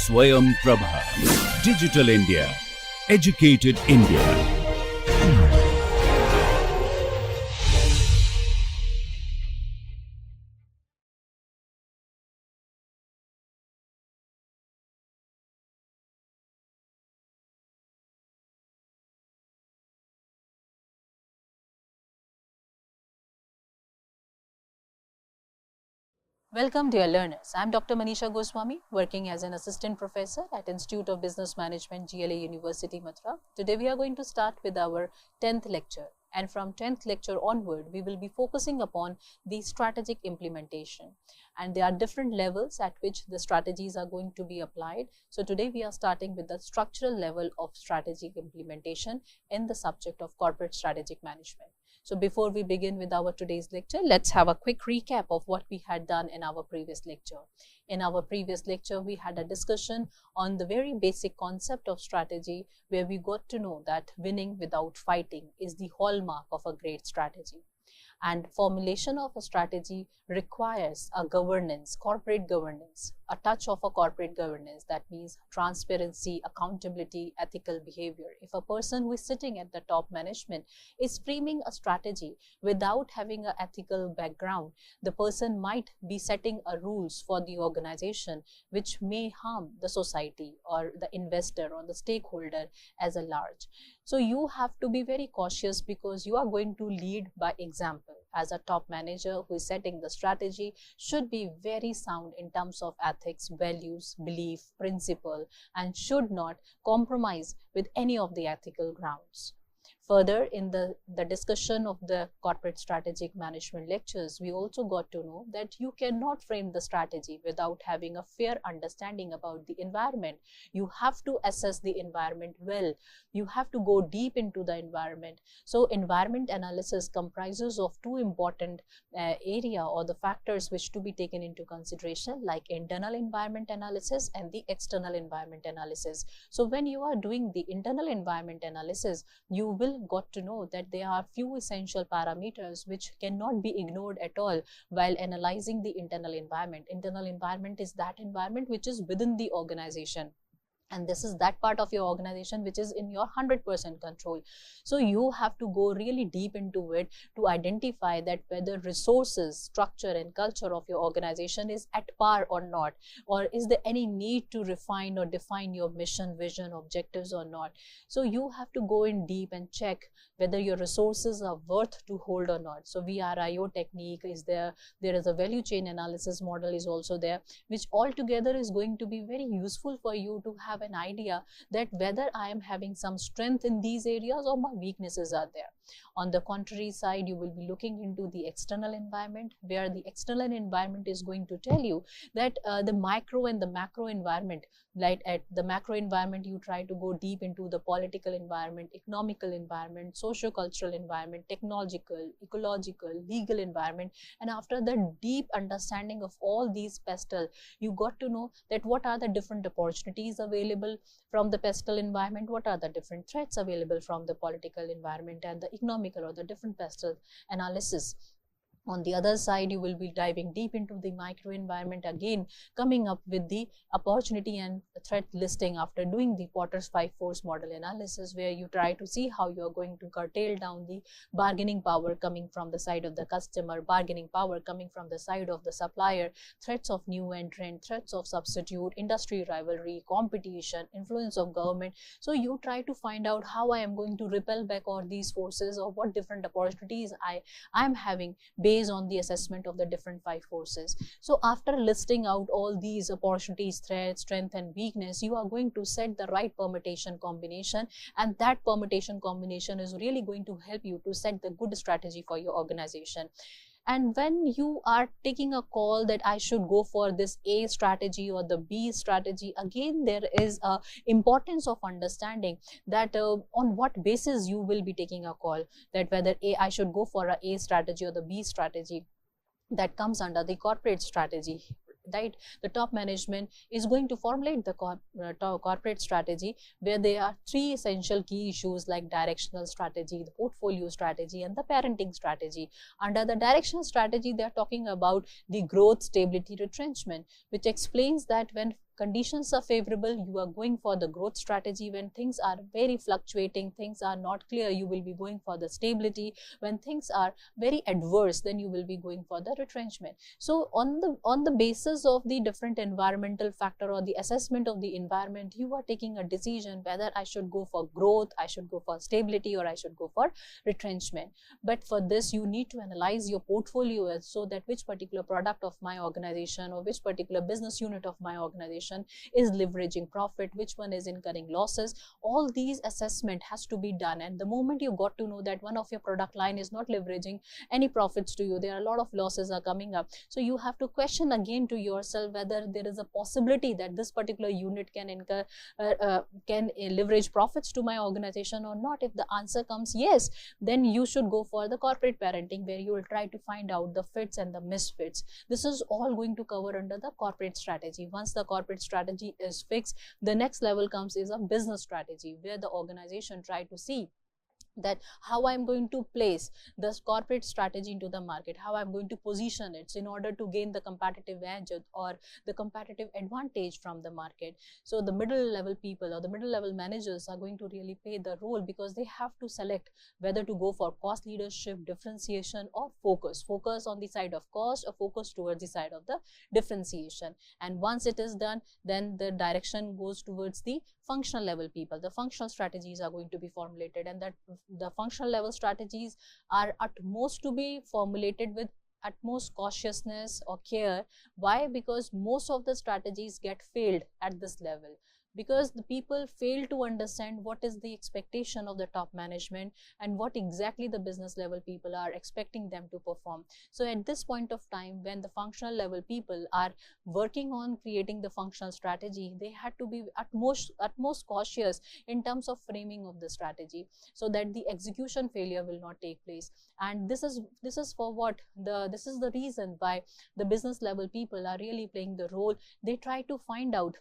Swayam Prabha. Digital India. Educated India. Welcome dear learners, I am Dr. Manisha Goswami, working as an assistant professor at Institute of Business Management, GLA University, Mathura. Today we are going to start with our 10th lecture, and from 10th lecture onward we will be focusing upon the strategic implementation, and there are different levels at which the strategies are going to be applied. So today we are starting with the structural level of strategic implementation in the subject of corporate strategic management. So before we begin with our today's lecture, let's have a quick recap of what we had done in our previous lecture. In our previous lecture, we had a discussion on the very basic concept of strategy, where we got to know that winning without fighting is the hallmark of a great strategy. And formulation of a strategy requires a governance, corporate governance, a touch of a corporate governance. That means transparency, accountability, ethical behavior. If a person who is sitting at the top management is framing a strategy without having an ethical background, the person might be setting a rules for the organization which may harm the society or the investor or the stakeholder as a large. So you have to be very cautious, because you are going to lead by example. As a top manager who is setting the strategy should be very sound in terms of ethics, values, belief, principle, and should not compromise with any of the ethical grounds. Further, in the discussion of the corporate strategic management lectures, we also got to know that you cannot frame the strategy without having a fair understanding about the environment. You have to assess the environment well. You have to go deep into the environment. So environment analysis comprises of two important area or the factors which to be taken into consideration, like internal environment analysis and the external environment analysis. So when you are doing the internal environment analysis, you will got to know that there are few essential parameters which cannot be ignored at all while analyzing the internal environment. Internal environment is that environment which is within the organization, and this is that part of your organization which is in your 100% control. So you have to go really deep into it to identify that whether resources, structure and culture of your organization is at par or not, or is there any need to refine or define your mission, vision, objectives or not. So you have to go in deep and check whether your resources are worth to hold or not. So VRIO technique is there is a value chain analysis model is also there, which altogether is going to be very useful for you to have an idea that whether I am having some strength in these areas or my weaknesses are there. On the contrary side, you will be looking into the external environment, where the external environment is going to tell you that the micro and the macro environment. Like at the macro environment, you try to go deep into the political environment, economical environment, socio-cultural environment, technological, ecological, legal environment, and after the deep understanding of all these pestle, you got to know that what are the different opportunities available from the pestle environment, what are the different threats available from the political environment and the economical or the different pestle analysis. On the other side, you will be diving deep into the micro environment, again coming up with the opportunity and threat listing after doing the Potter's 5 force model analysis, where you try to see how you are going to curtail down the bargaining power coming from the side of the customer, bargaining power coming from the side of the supplier, threats of new entrant, threats of substitute, industry rivalry, competition, influence of government. So you try to find out how I am going to repel back all these forces, or what different opportunities I am having based on the assessment of the different 5 forces. So after listing out all these opportunities, threats, strength and weakness, you are going to set the right permutation combination, and that permutation combination is really going to help you to set the good strategy for your organization. And when you are taking a call that I should go for this A strategy or the B strategy, again there is a importance of understanding that on what basis you will be taking a call, that whether I should go for a A strategy or the B strategy. That comes under the corporate strategy. right? The top management is going to formulate the corporate strategy, where there are three essential key issues like directional strategy, the portfolio strategy, and the parenting strategy. Under the directional strategy, they are talking about the growth, stability, retrenchment, which explains that when conditions are favorable, you are going for the growth strategy. When things are very fluctuating, things are not clear, you will be going for the stability. When things are very adverse, then you will be going for the retrenchment. So on the basis of the different environmental factor or the assessment of the environment, you are taking a decision whether I should go for growth, I should go for stability, or I should go for retrenchment. But for this, you need to analyze your portfolio so that which particular product of my organization or which particular business unit of my organization is leveraging profit, which one is incurring losses. All these assessment has to be done, and the moment you got to know that one of your product line is not leveraging any profits to you, there are a lot of losses are coming up, so you have to question again to yourself whether there is a possibility that this particular unit can incur leverage profits to my organization or not. If the answer comes yes, then you should go for the corporate parenting, where you will try to find out the fits and the misfits. This is all going to cover under the corporate strategy. Once the corporate strategy is fixed, the next level comes is a business strategy, where the organization try to see that how I'm going to place this corporate strategy into the market, how I'm going to position it in order to gain the competitive edge or the competitive advantage from the market. So the middle level people or the middle level managers are going to really play the role, because they have to select whether to go for cost leadership, differentiation, or focus on the side of cost, or focus towards the side of the differentiation. And once it is done, then the direction goes towards the functional level people. The functional strategies are going to be formulated, and that the functional level strategies are at most to be formulated with utmost cautiousness or care. Why? Because most of the strategies get failed at this level, because the people fail to understand what is the expectation of the top management and what exactly the business level people are expecting them to perform. So at this point of time, when the functional level people are working on creating the functional strategy, they had to be utmost cautious in terms of framing of the strategy, so that the execution failure will not take place. And this is for what this is the reason why the business level people are really playing the role. They try to find out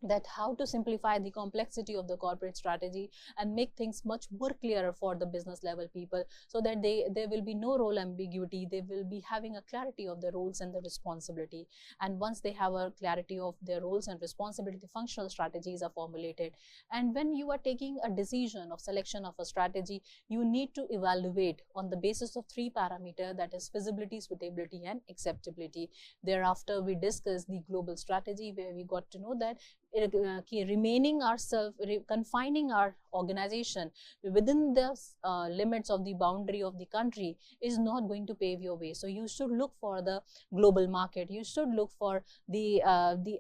that how to simplify the complexity of the corporate strategy and make things much more clearer for the business level people, so that there will be no role ambiguity. They will be having a clarity of the roles and the responsibility. And once they have a clarity of their roles and responsibility, the functional strategies are formulated. And when you are taking a decision of selection of a strategy, you need to evaluate on the basis of 3 parameters, that is feasibility, suitability, and acceptability. Thereafter, we discuss the global strategy, where we got to know that confining our organization within the limits of the boundary of the country is not going to pave your way. So you should look for the global market. You should look for the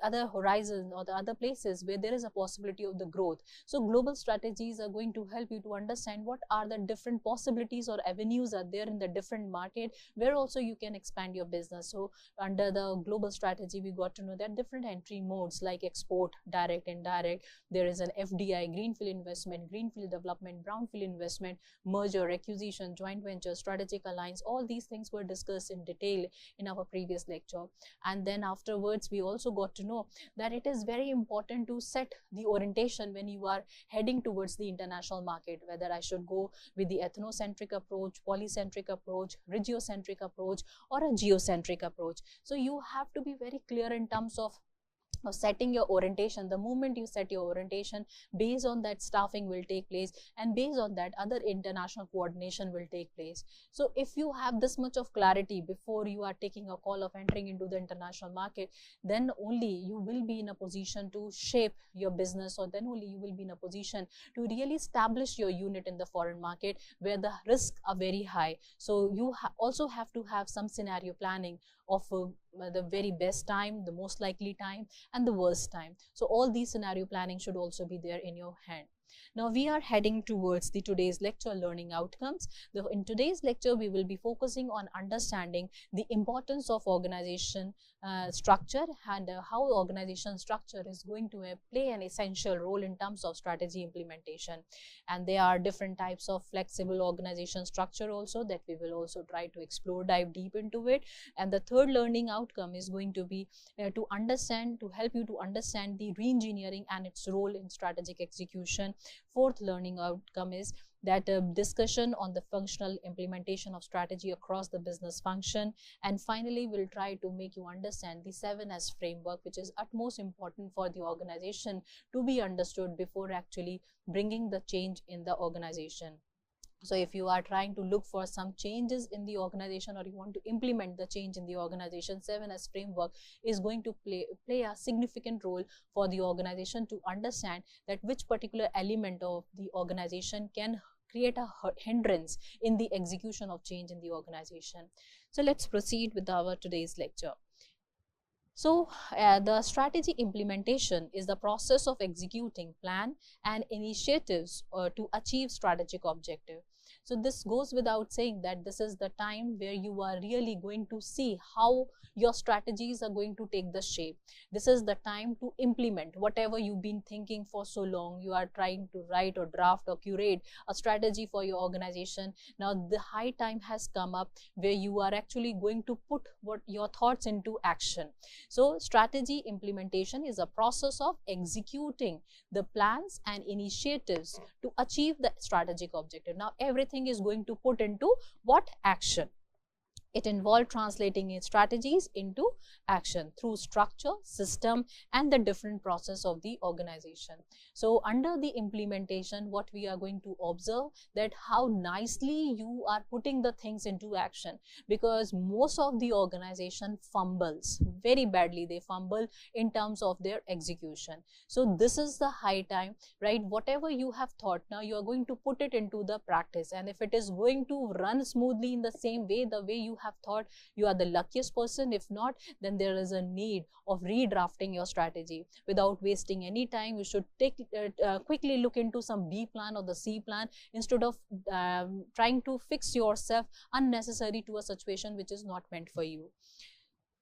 other horizon or the other places where there is a possibility of the growth. So global strategies are going to help you to understand what are the different possibilities or avenues are there in the different market, where also you can expand your business. So under the global strategy, we got to know that different entry modes like export, direct, indirect. There is an FDI, greenfield investment, greenfield development, brownfield investment, merger, acquisition, joint venture, strategic alliance. All these things were discussed in detail in our previous lecture. And then afterwards, we also got to know that it is very important to set the orientation when you are heading towards the international market, whether I should go with the ethnocentric approach, polycentric approach, regiocentric approach, or a geocentric approach. So you have to be very clear in terms of setting your orientation. The moment you set your orientation, based on that staffing will take place, and based on that other international coordination will take place. So if you have this much of clarity before you are taking a call of entering into the international market, then only you will be in a position to shape your business, or then only you will be in a position to really establish your unit in the foreign market where the risks are very high. So you also have to have some scenario planning of the very best time, the most likely time, and the worst time. So all these scenario planning should also be there in your hand. Now we are heading towards the today's lecture, learning outcomes. In today's lecture, we will be focusing on understanding the importance of organization structure, and how organization structure is going to play an essential role in terms of strategy implementation. And there are different types of flexible organization structure also that we will also try to explore, dive deep into it. And the third learning outcome is going to be to help you to understand the re-engineering and its role in strategic execution. Fourth learning outcome is that discussion on the functional implementation of strategy across the business function, and finally we'll try to make you understand the 7S framework, which is utmost important for the organization to be understood before actually bringing the change in the organization. So if you are trying to look for some changes in the organization, or you want to implement the change in the organization, 7S framework is going to play a significant role for the organization to understand that which particular element of the organization can create a hindrance in the execution of change in the organization. So let's proceed with our today's lecture. So the strategy implementation is the process of executing plan and initiatives to achieve strategic objective. So this goes without saying that this is the time where you are really going to see how your strategies are going to take the shape. This is the time to implement whatever you've been thinking for so long. You are trying to write or draft or curate a strategy for your organization. Now the high time has come up where you are actually going to put what your thoughts into action. So strategy implementation is a process of executing the plans and initiatives to achieve the strategic objective. Now everything is going to put into what? Action. It involved translating its strategies into action through structure, system, and the different process of the organization. So under the implementation, what we are going to observe that how nicely you are putting the things into action, because most of the organization fumbles very badly. They fumble in terms of their execution. So this is the high time, right? Whatever you have thought, now you are going to put it into the practice, and if it is going to run smoothly in the same way, the way you have thought, you are the luckiest person. If not, then there is a need of redrafting your strategy. Without wasting any time, you should quickly look into some B plan or the C plan instead of trying to fix yourself unnecessary to a situation which is not meant for you.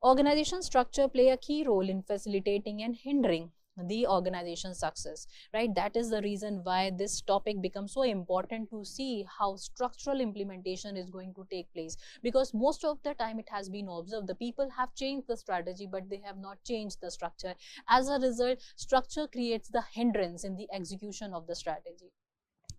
Organization structure play a key role in facilitating and hindering the organization's success, right? That is the reason why this topic becomes so important, to see how structural implementation is going to take place, because most of the time it has been observed the people have changed the strategy but they have not changed the structure. As a result, structure creates the hindrance in the execution of the strategy.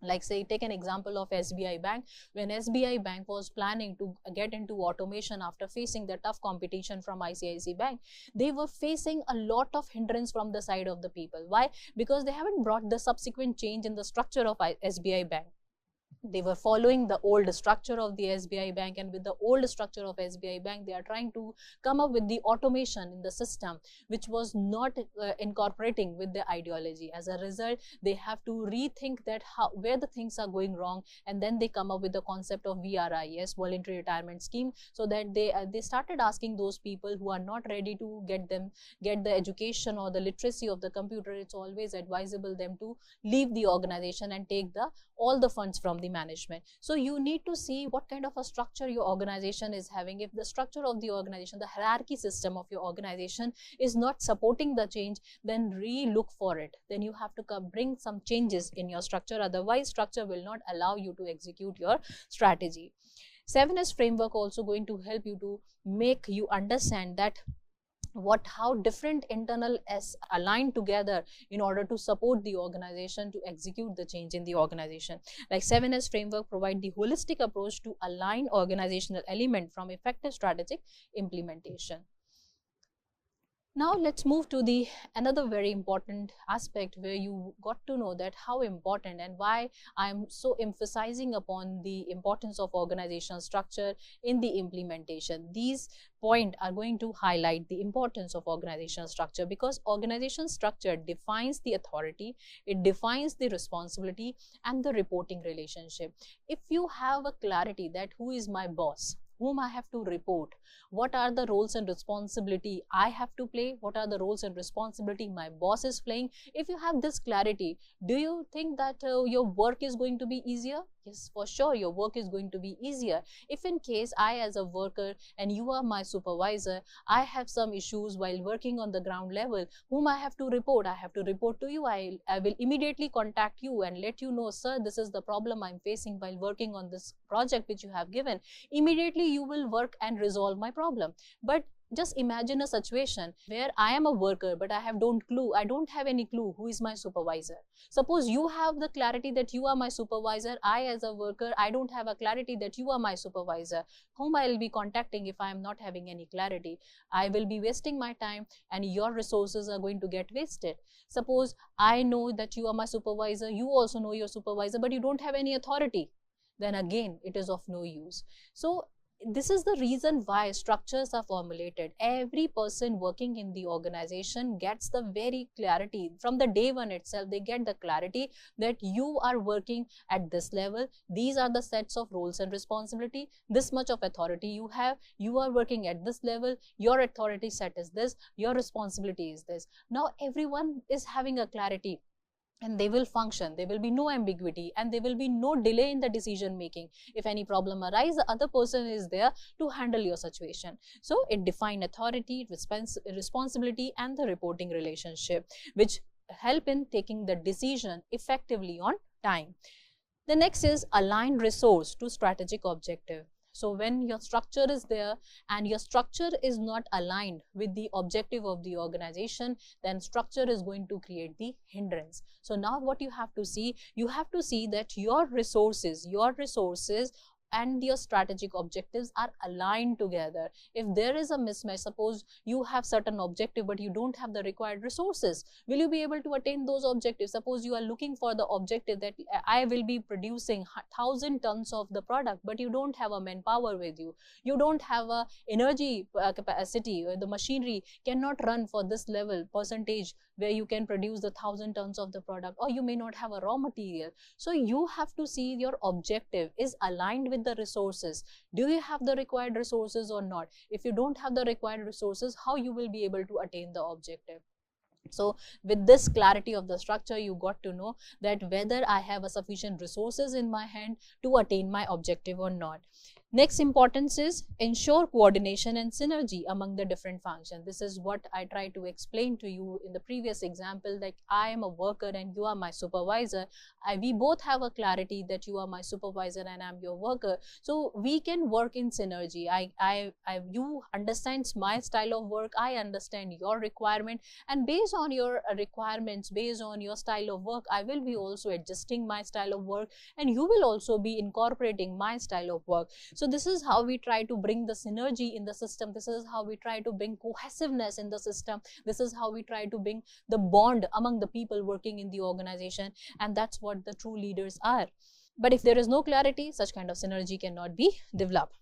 Like say, take an example of SBI Bank. When SBI Bank was planning to get into automation after facing the tough competition from ICICI Bank, they were facing a lot of hindrance from the side of the people. Why? Because they haven't brought the subsequent change in the structure of SBI Bank. They were following the old structure of the SBI Bank, and with the old structure of SBI Bank, they are trying to come up with the automation in the system which was not incorporating with the ideology. As a result, they have to rethink that where the things are going wrong, and then they come up with the concept of VRIS, voluntary retirement scheme, so that they started asking those people who are not ready to get the education or the literacy of the computer. It's always advisable them to leave the organization and take all the funds from the management. So you need to see what kind of a structure your organization is having. If the structure of the organization, the hierarchy system of your organization is not supporting the change, then re-look for it. Then you have to bring some changes in your structure. Otherwise, structure will not allow you to execute your strategy. 7S framework also going to help you to make you understand that how different internal S align together in order to support the organization to execute the change in the organization. Like 7S framework provide the holistic approach to align organizational element from effective strategic implementation. Now let's move to the another very important aspect where you got to know that how important and why I'm so emphasizing upon the importance of organizational structure in the implementation. These points are going to highlight the importance of organizational structure, because organizational structure defines the authority, it defines the responsibility and the reporting relationship. If you have a clarity that who is my boss, whom I have to report, what are the roles and responsibility I have to play, what are the roles and responsibility my boss is playing. If you have this clarity, do you think that your work is going to be easier? Yes, for sure, your work is going to be easier. If in case I as a worker and you are my supervisor, I have some issues while working on the ground level, whom I have to report? I have to report to you. I will immediately contact you and let you know, sir, this is the problem I'm facing while working on this project which you have given. Immediately you will work and resolve my problem. But just imagine a situation where I am a worker, but I don't have any clue who is my supervisor. Suppose you have the clarity that you are my supervisor. I, as a worker, I don't have a clarity that you are my supervisor. Whom I will be contacting if I am not having any clarity? I will be wasting my time and your resources are going to get wasted. Suppose I know that you are my supervisor, you also know your supervisor, but you don't have any authority. Then again, it is of no use. So this is the reason why structures are formulated. Every person working in the organization gets the very clarity from the day one itself. They get the clarity that you are working at this level. These are the sets of roles and responsibility. This much of authority you have. You are working at this level. Your authority set is this. Your responsibility is this. Now everyone is having a clarity, and they will function. There will be no ambiguity and there will be no delay in the decision making. If any problem arises, the other person is there to handle your situation. So it defines authority, responsibility and the reporting relationship, which help in taking the decision effectively on time. The next is align resource to strategic objective. So when your structure is there and your structure is not aligned with the objective of the organization, then structure is going to create the hindrance. So now what you have to see that your resources and your strategic objectives are aligned together. If there is a mismatch, suppose you have certain objective but you don't have the required resources, will you be able to attain those objectives? Suppose you are looking for the objective that I will be producing 1,000 tons of the product, but you don't have a manpower with you. You don't have a energy capacity, or the machinery cannot run for this level percentage where you can produce the 1,000 tons of the product, or you may not have a raw material. So you have to see your objective is aligned with the resources. Do you have the required resources or not? If you don't have the required resources, how you will be able to attain the objective? So with this clarity of the structure, you got to know that whether I have a sufficient resources in my hand to attain my objective or not. Next importance is ensure coordination and synergy among the different functions. This is what I tried to explain to you in the previous example, like I am a worker and you are my supervisor. We both have a clarity that you are my supervisor and I'm your worker. So we can work in synergy. You understand my style of work, I understand your requirement, and based on your requirements, based on your style of work, I will be also adjusting my style of work and you will also be incorporating my style of work. So this is how we try to bring the synergy in the system. This is how we try to bring cohesiveness in the system. This is how we try to bring the bond among the people working in the organization. And that's what the true leaders are. But if there is no clarity, such kind of synergy cannot be developed.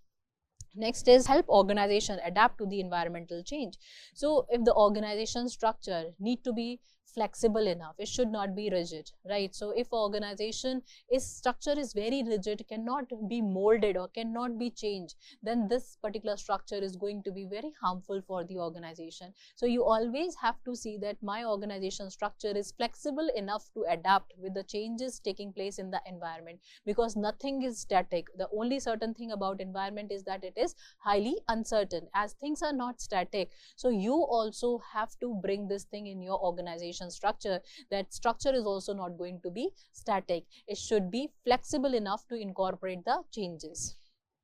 Next is help organization adapt to the environmental change. So if the organization structure need to be flexible enough, it should not be rigid, right? So if organization structure is very rigid, cannot be molded or cannot be changed, then this particular structure is going to be very harmful for the organization. So you always have to see that my organization structure is flexible enough to adapt with the changes taking place in the environment, because nothing is static. The only certain thing about environment is that it is highly uncertain, as things are not static. So you also have to bring this thing in your organization structure, that structure is also not going to be static. It should be flexible enough to incorporate the changes.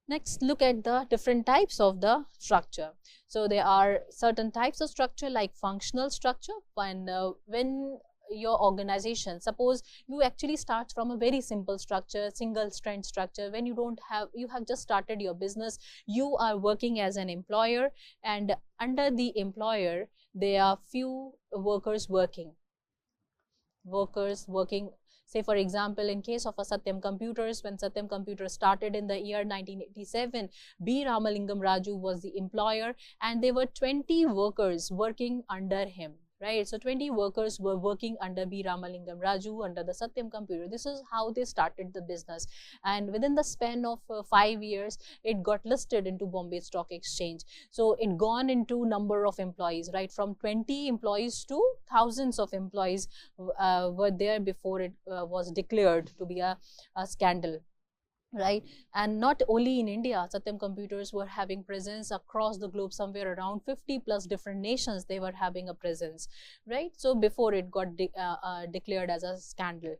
Next, look at the different types of the structure. So there are certain types of structure like functional structure. And when your organization, suppose you actually start from a very simple structure, single strand structure, when you have just started your business, you are working as an employer, and under the employer there are few workers working. Say for example, in case of a Satyam Computers, when Satyam Computers started in the year 1987, B. Ramalingam Raju was the employer and there were 20 workers working under him. Right, so 20 workers were working under B. Ramalingam Raju, under the Satyam Computer. This is how they started the business, and within the span of 5 years, it got listed into Bombay Stock Exchange. So it gone into number of employees, right, from 20 employees to thousands of employees were there before it was declared to be a scandal. Right, and not only in India, Satyam Computers were having presence across the globe, somewhere around 50 plus different nations they were having a presence, right? So before it got declared as a scandal.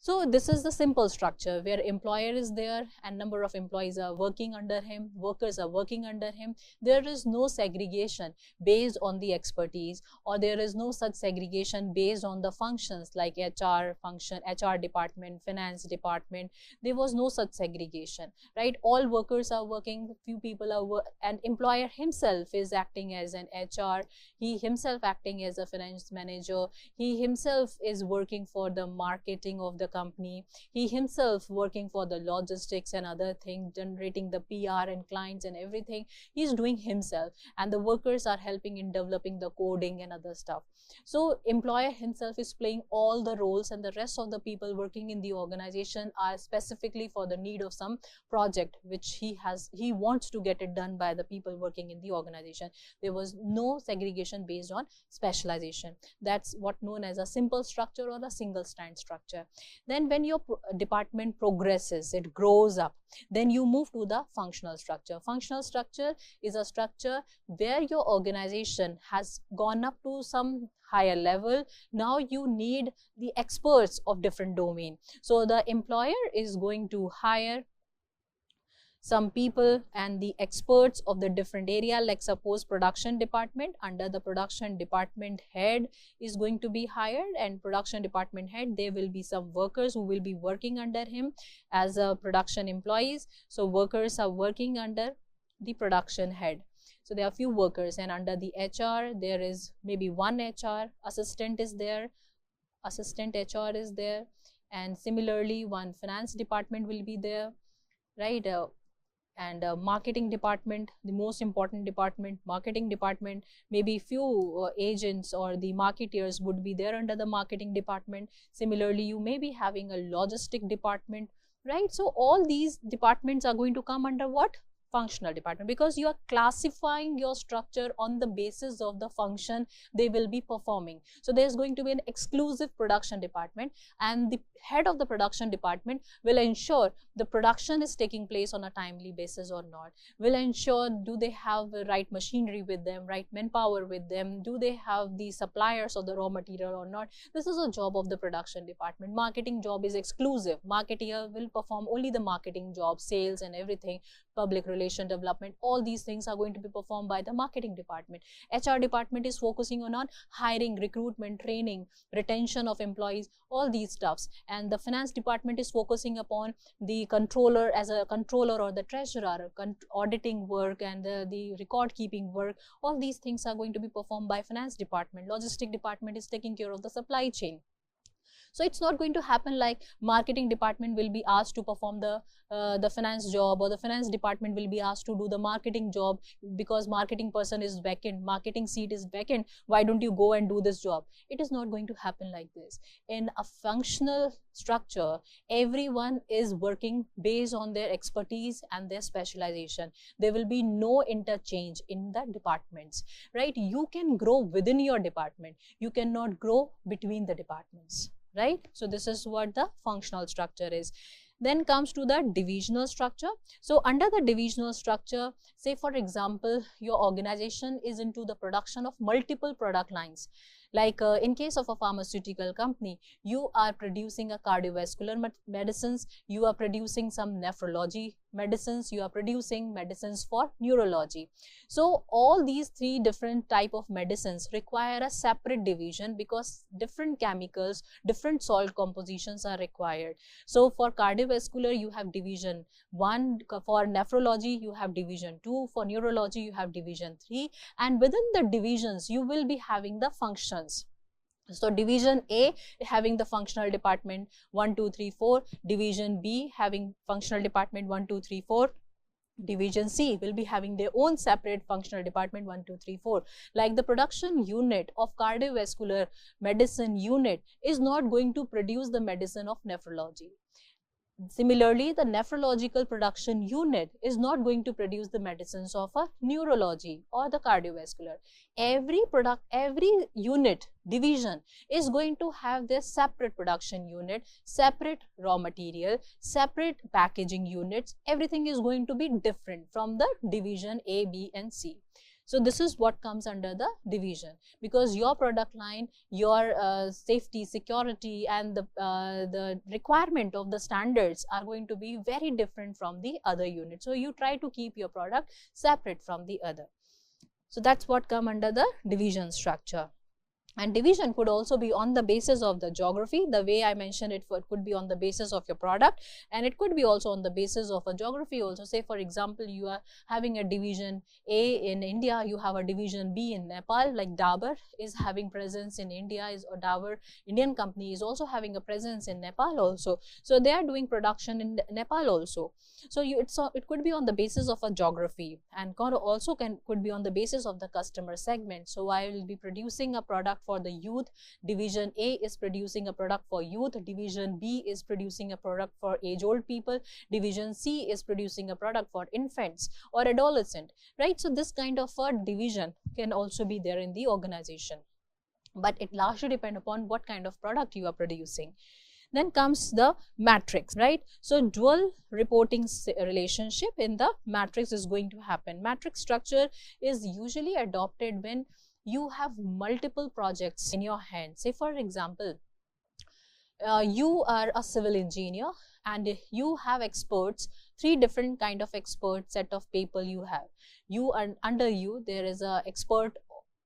So this is the simple structure where employer is there and number of employees are working under him, workers are working under him. There is no segregation based on the expertise, or there is no such segregation based on the functions like HR function, HR department, finance department. There was no such segregation, right? All workers are working, few people are and employer himself is acting as an HR, he himself acting as a finance manager, he himself is working for the marketing of the company, he himself working for the logistics and other things, generating the PR and clients and everything he is doing himself, and the workers are helping in developing the coding and other stuff. So employer himself is playing all the roles, and the rest of the people working in the organization are specifically for the need of some project which he wants to get it done by the people working in the organization. There was no segregation based on specialization. That's what known as a simple structure or a single strand structure. Then when your department progresses, it grows up, then you move to the functional structure. Functional structure is a structure where your organization has gone up to some higher level. Now you need the experts of different domain. So the employer is going to hire some people and the experts of the different area, like suppose production department, under the production department head is going to be hired, and production department head, there will be some workers who will be working under him as a production employees. So workers are working under the production head. So there are few workers, and under the HR there is maybe one HR assistant is there, assistant HR is there, and similarly one finance department will be there, right? And marketing department, the most important department, marketing department, maybe few agents or the marketeers would be there under the marketing department. Similarly, you may be having a logistic department, right? So all these departments are going to come under what? Functional department, because you are classifying your structure on the basis of the function they will be performing. So there is going to be an exclusive production department, and the head of the production department will ensure the production is taking place on a timely basis or not, will ensure do they have the right machinery with them, right manpower with them, do they have the suppliers of the raw material or not. This is a job of the production department. Marketing job is exclusive. Marketeer will perform only the marketing job, sales and everything, public relation development, all these things are going to be performed by the marketing department. HR department is focusing on hiring, recruitment, training, retention of employees, all these stuffs, and the finance department is focusing upon the controller as a controller or the treasurer, auditing work and the record keeping work. All these things are going to be performed by finance department. Logistic department is taking care of the supply chain. So it's not going to happen like marketing department will be asked to perform the finance job, or the finance department will be asked to do the marketing job because marketing person is vacant, marketing seat is vacant, why don't you go and do this job? It is not going to happen like this. In a functional structure, everyone is working based on their expertise and their specialization. There will be no interchange in the departments, right? You can grow within your department, you cannot grow between the departments, right? So this is what the functional structure is. Then comes to the divisional structure. So under the divisional structure, say for example, your organization is into the production of multiple product lines. Like in case of a pharmaceutical company, you are producing a cardiovascular medicines, you are producing some nephrology medicines, you are producing medicines for neurology. So all these three different type of medicines require a separate division because different chemicals, different salt compositions are required. So for cardiovascular, you have division 1, for nephrology you have division 2, for neurology you have division 3, and within the divisions you will be having the functions. So division A having the functional department 1, 2, 3, 4, division B having functional department 1, 2, 3, 4, division C will be having their own separate functional department 1, 2, 3, 4. Like the production unit of cardiovascular medicine unit is not going to produce the medicine of nephrology. Similarly, the nephrological production unit is not going to produce the medicines of a neurology or the cardiovascular. Every unit, division is going to have their separate production unit, separate raw material, separate packaging units. Everything is going to be different from the division A, B and C. So this is what comes under the division, because your product line, your safety, security and the requirement of the standards are going to be very different from the other unit. So you try to keep your product separate from the other. So that's what come under the division structure. And division could also be on the basis of the geography, the way I mentioned it, it could be on the basis of your product, and it could be also on the basis of a geography also. Say for example, you are having a division A in India, you have a division B in Nepal, like Dabur is having presence in India, or Dabur Indian company is also having a presence in Nepal also. So they are doing production in Nepal also. So it could be on the basis of a geography, and could be on the basis of the customer segment. So I will be producing a product for the youth, division A is producing a product for youth, division B is producing a product for age-old people, division C is producing a product for infants or adolescent, right? So this kind of a division can also be there in the organization, but it largely depends upon what kind of product you are producing. Then comes the matrix, right? So dual reporting relationship in the matrix is going to happen. Matrix structure is usually adopted when you have multiple projects in your hand. Say for example, you are a civil engineer and you have experts, 3 different kind of expert set of people you have. You are under you, there is a expert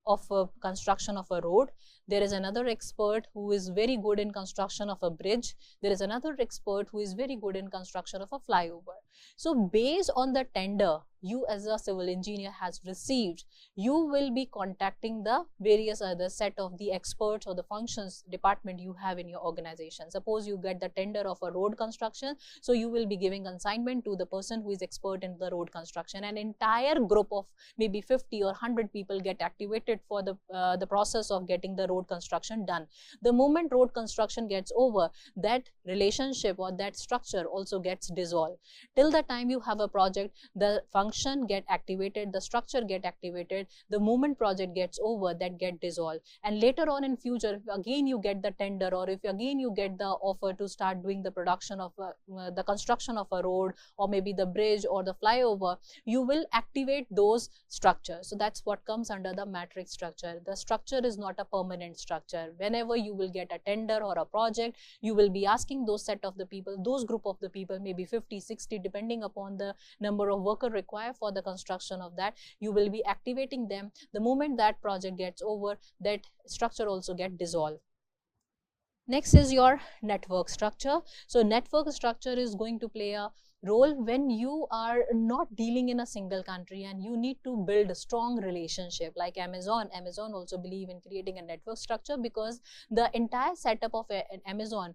of construction of a road, there is another expert who is very good in construction of a bridge, there is another expert who is very good in construction of a flyover. So based on the tender you as a civil engineer has received, you will be contacting the various other set of the experts or the functions department you have in your organization. Suppose you get the tender of a road construction, so you will be giving assignment to the person who is expert in the road construction. An entire group of maybe 50 or 100 people get activated for the process of getting the road construction done. The moment road construction gets over, that relationship or that structure also gets dissolved. Till the time you have a project, the function get activated, the structure get activated. The moment project gets over, that get dissolved. And later on in future, if again you get the tender, or if again you get the offer to start doing the production of the construction of a road, or maybe the bridge or the flyover, you will activate those structures. So that's what comes under the matrix structure. The structure is not a permanent structure. Whenever you will get a tender or a project, you will be asking those set of the people, those group of the people, maybe 50, 60, depending upon the number of worker required for the construction of that, you will be activating them. The moment that project gets over, that structure also get dissolved. Next is your network structure. So network structure is going to play a role when you are not dealing in a single country and you need to build a strong relationship. Like Amazon also believe in creating a network structure, because the entire setup of Amazon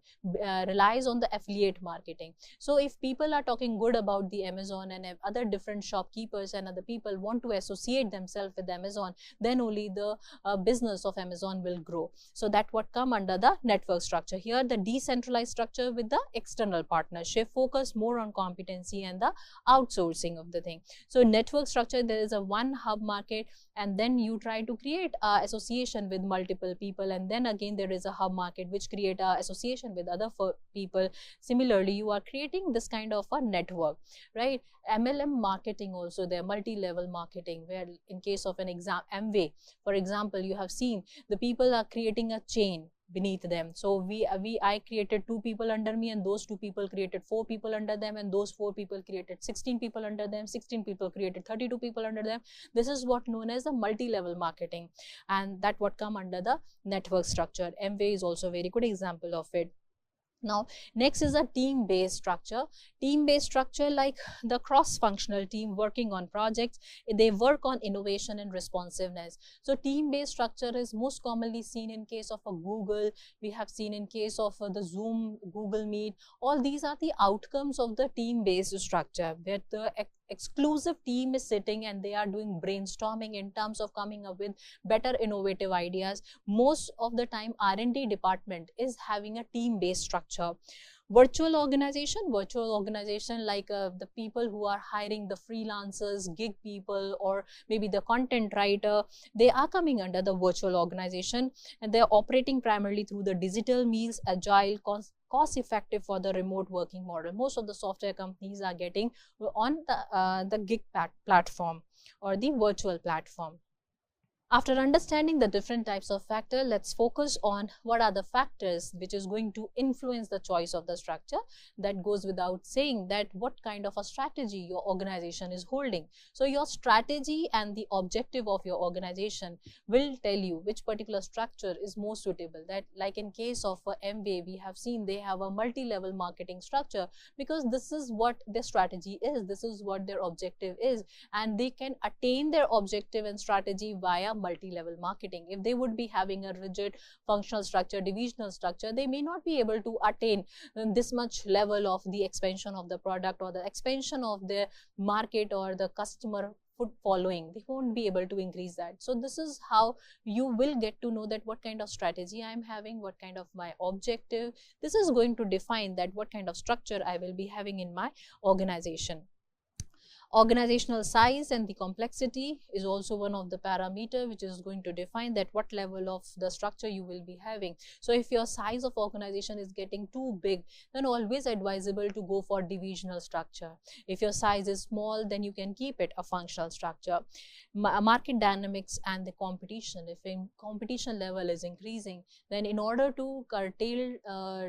relies on the affiliate marketing. So if people are talking good about the Amazon, and if other different shopkeepers and other people want to associate themselves with Amazon, then only the business of Amazon will grow. So that what come under the network structure. Here the decentralized structure with the external partnership focus more on competency and the outsourcing of the thing. So network structure, there is a one hub market, and then you try to create a association with multiple people, and then again there is a hub market which create a association with other people. Similarly, you are creating this kind of a network, right? MLM marketing also, there multi-level marketing, where in case of an Amway, for example, you have seen the people are creating a chain beneath them. So I created 2 people under me, and those 2 people created 4 people under them, and those 4 people created 16 people under them, 16 people created 32 people under them. This is what known as the multi-level marketing, and that what come under the network structure. Amway is also a very good example of it. Now, next is a team-based structure. Team-based structure, like the cross-functional team working on projects, they work on innovation and responsiveness. So, team-based structure is most commonly seen in case of a Google. We have seen in case of the Zoom, Google Meet. All these are the outcomes of the team-based structure, where the exclusive team is sitting and they are doing brainstorming in terms of coming up with better innovative ideas. Most of the time, R&D department is having a team-based structure. Virtual organization like the people who are hiring the freelancers, gig people, or maybe the content writer, they are coming under the virtual organization, and they are operating primarily through the digital means, agile, cost effective for the remote working model. Most of the software companies are getting on the gig platform or the virtual platform. After understanding the different types of factors, let's focus on what are the factors which is going to influence the choice of the structure. That goes without saying that what kind of a strategy your organization is holding. So your strategy and the objective of your organization will tell you which particular structure is most suitable. That, like in case of MBA, we have seen they have a multi-level marketing structure because this is what their strategy is, this is what their objective is, and they can attain their objective and strategy via multi-level marketing. If they would be having a rigid functional structure, divisional structure, they may not be able to attain this much level of the expansion of the product or the expansion of the market or the customer foot following. They won't be able to increase that. So this is how you will get to know that what kind of strategy I am having, what kind of my objective. This is going to define that what kind of structure I will be having in my organization. Organizational size and the complexity is also one of the parameter which is going to define that what level of the structure you will be having. So if your size of organization is getting too big, then always advisable to go for divisional structure. If your size is small, then you can keep it a functional structure. Market dynamics and the competition. If in competition level is increasing, then in order to curtail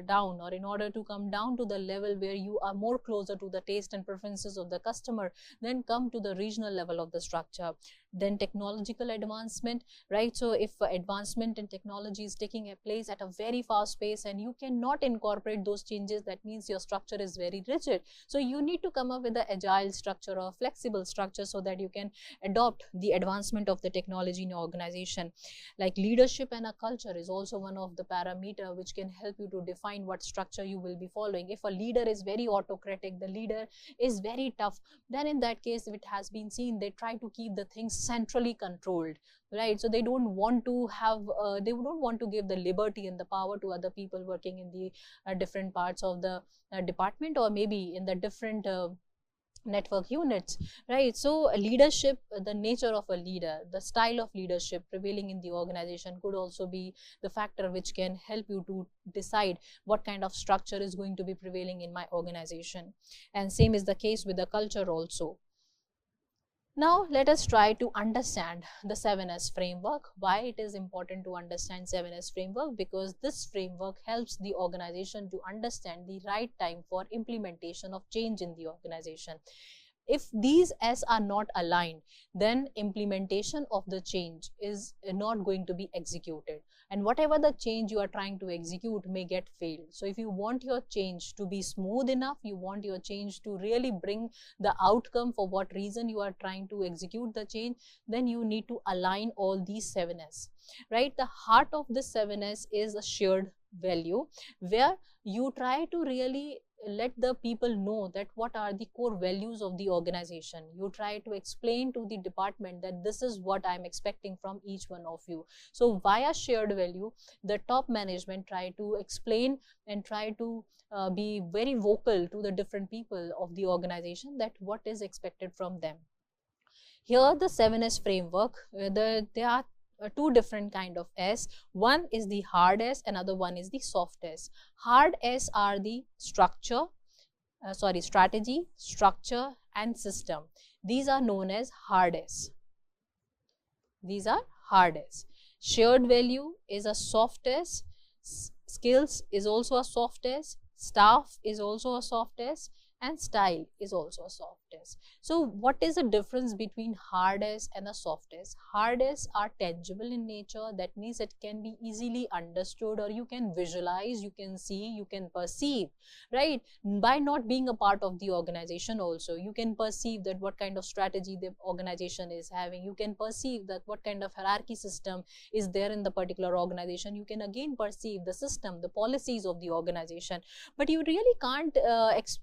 down or in order to come down to the level where you are more closer to the taste and preferences of the customer, then come to the regional level of the structure. Then technological advancement, right? So if advancement in technology is taking a place at a very fast pace and you cannot incorporate those changes, that means your structure is very rigid. So you need to come up with an agile structure or flexible structure so that you can adopt the advancement of the technology in your organization. Like leadership and a culture is also one of the parameter which can help you to define what structure you will be following. If a leader is very autocratic, the leader is very tough, then in that case, if it has been seen, they try to keep the things centrally controlled, right? So they don't want to have they don't want to give the liberty and the power to other people working in the different parts of the department or maybe in the different network units, right? So leadership, the nature of a leader, the style of leadership prevailing in the organization could also be the factor which can help you to decide what kind of structure is going to be prevailing in my organization. And same is the case with the culture also. Now let us try to understand the 7S framework. Why it is important to understand 7S framework? Because this framework helps the organization to understand the right time for implementation of change in the organization. If these S are not aligned, then implementation of the change is not going to be executed, and whatever the change you are trying to execute may get failed. So if you want your change to be smooth enough, you want your change to really bring the outcome for what reason you are trying to execute the change, then you need to align all these 7S, right? The heart of this 7S is a shared value, where you try to really let the people know that what are the core values of the organization. You try to explain to the department that this is what I am expecting from each one of you. So via shared value, the top management try to explain and try to be very vocal to the different people of the organization that what is expected from them. Here the 7S framework, there are two different kind of S. One is the hard S, another one is the soft S. Hard S are the structure, strategy, structure and system. These are known as hard S. These are hard S. Shared value is a soft S. Skills is also a soft S. Staff is also a soft S. And style is also a soft S. So what is the difference between hard S and a soft S? Hard S are tangible in nature. That means it can be easily understood, or you can visualize, you can see, you can perceive, right? By not being a part of the organization also, you can perceive that what kind of strategy the organization is having. You can perceive that what kind of hierarchy system is there in the particular organization. You can again perceive the system, the policies of the organization, but you really can't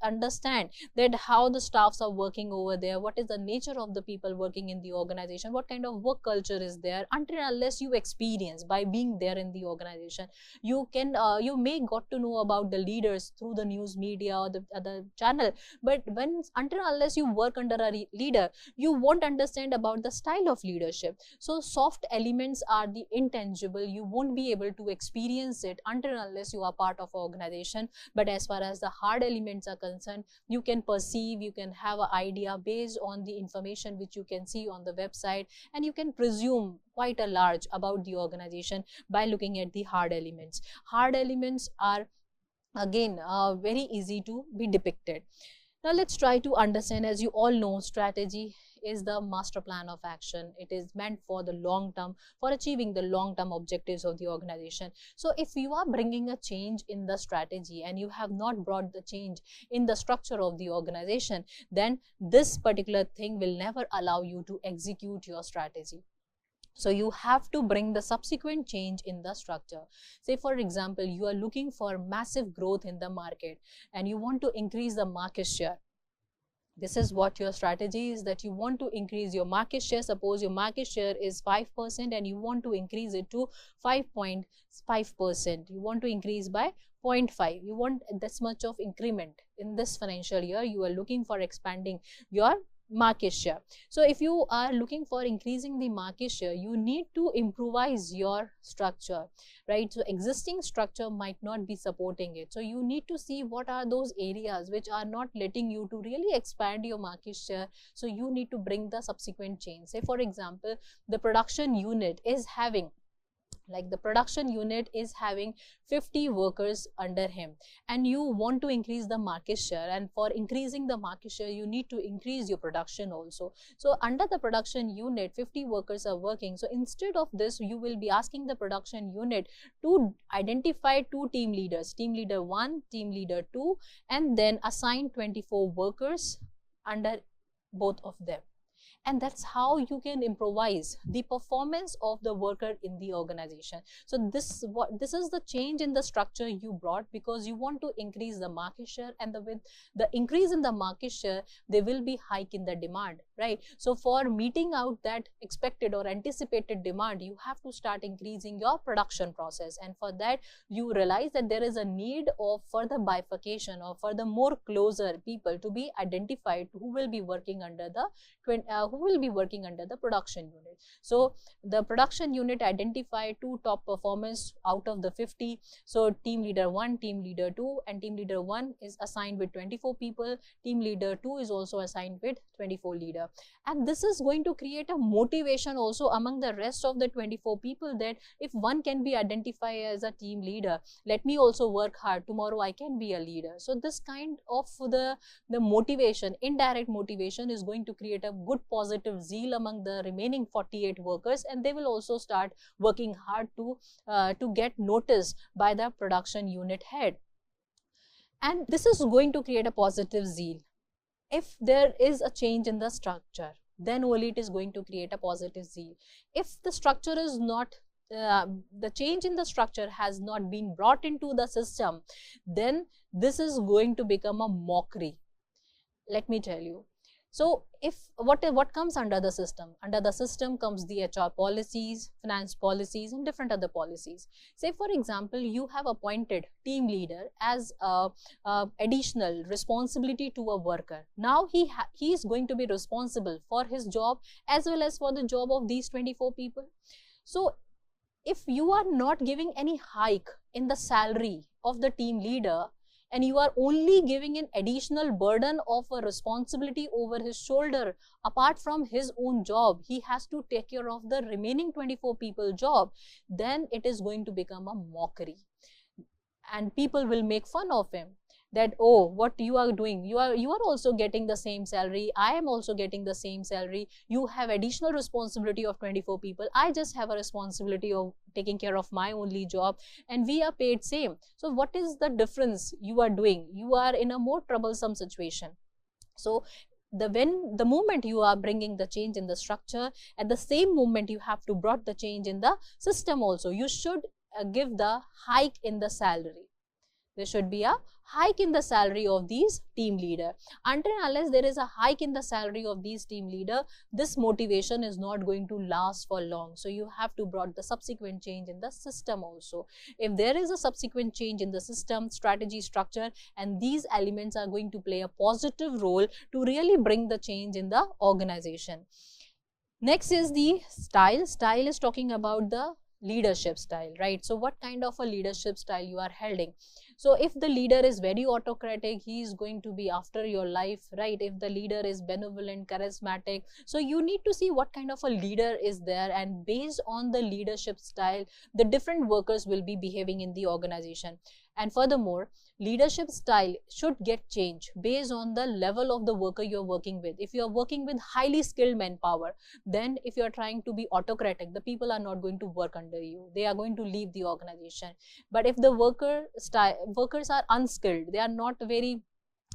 understand understand that how the staffs are working over there, what is the nature of the people working in the organization, what kind of work culture is there, until and unless you experience by being there in the organization. You can you may got to know about the leaders through the news media or the other channel, but until and unless you work under a leader, you won't understand about the style of leadership. So soft elements are the intangible, you won't be able to experience it until and unless you are part of an organization. But as far as the hard elements are concerned, you can perceive, you can have an idea based on the information which you can see on the website, and you can presume quite a large about the organization by looking at the hard elements. Hard elements are again very easy to be depicted. Now let's try to understand. As you all know, strategy is the master plan of action. It is meant for the long term, for achieving the long term objectives of the organization. So if you are bringing a change in the strategy and you have not brought the change in the structure of the organization, then this particular thing will never allow you to execute your strategy. So you have to bring the subsequent change in the structure. Say for example, you are looking for massive growth in the market and you want to increase the market share. This is what your strategy is, that you want to increase your market share. Suppose your market share is 5% and you want to increase it to 5.5%. You want to increase by 0.5. You want this much of increment in this financial year. You are looking for expanding your market share. So if you are looking for increasing the market share, you need to improvise your structure, right? So existing structure might not be supporting it. So you need to see what are those areas which are not letting you to really expand your market share. So you need to bring the subsequent change. Say for example, the production unit is having 50 workers under him, and you want to increase the market share, and for increasing the market share you need to increase your production also. So under the production unit 50 workers are working. So instead of this, you will be asking the production unit to identify 2 team leaders, team leader 1, team leader 2, and then assign 24 workers under both of them. And that's how you can improvise the performance of the worker in the organization. So this is the change in the structure you brought, because you want to increase the market share, and with the increase in the market share there will be hike in the demand, right? So for meeting out that expected or anticipated demand, you have to start increasing your production process, and for that you realize that there is a need of further bifurcation or further more closer people to be identified who will be working under the production unit. So the production unit identified 2 top performers out of the 50. So team leader 1, team leader 2, and team leader 1 is assigned with 24 people. Team leader 2 is also assigned with 24 leader. And this is going to create a motivation also among the rest of the 24 people, that if one can be identified as a team leader, let me also work hard. Tomorrow I can be a leader. So this kind of the motivation, indirect motivation, is going to create a good positive zeal among the remaining 48 workers, and they will also start working hard to get noticed by the production unit head. And this is going to create a positive zeal. If there is a change in the structure, then only it is going to create a positive zeal. If the structure is not the change in the structure has not been brought into the system, then this is going to become a mockery. Let me tell you. So if what comes under the system? Under the system comes the HR policies, finance policies, and different other policies. Say for example, you have appointed team leader as additional responsibility to a worker. Now he is going to be responsible for his job as well as for the job of these 24 people. So if you are not giving any hike in the salary of the team leader, and you are only giving an additional burden of a responsibility over his shoulder, apart from his own job, he has to take care of the remaining 24 people job, then it is going to become a mockery. And people will make fun of him, that, oh, what you are doing, you are also getting the same salary, I am also getting the same salary, you have additional responsibility of 24 people, I just have a responsibility of taking care of my only job, and we are paid same. So what is the difference you are doing? You are in a more troublesome situation. So the moment you are bringing the change in the structure, at the same moment you have to brought the change in the system also. You should give the hike in the salary. There should be a hike in the salary of these team leader. Until and unless there is a hike in the salary of these team leader, this motivation is not going to last for long. So you have to brought the subsequent change in the system also. If there is a subsequent change in the system, strategy, structure, and these elements are going to play a positive role to really bring the change in the organization. Next is the style. Style is talking about the leadership style, right? So what kind of a leadership style you are holding? So if the leader is very autocratic, he is going to be after your life, right? If the leader is benevolent, charismatic, so you need to see what kind of a leader is there, and based on the leadership style, the different workers will be behaving in the organization. And furthermore, leadership style should get changed based on the level of the worker you are working with. If you are working with highly skilled manpower, then if you are trying to be autocratic, the people are not going to work under you. They are going to leave the organization. But if the workers are unskilled, they are not very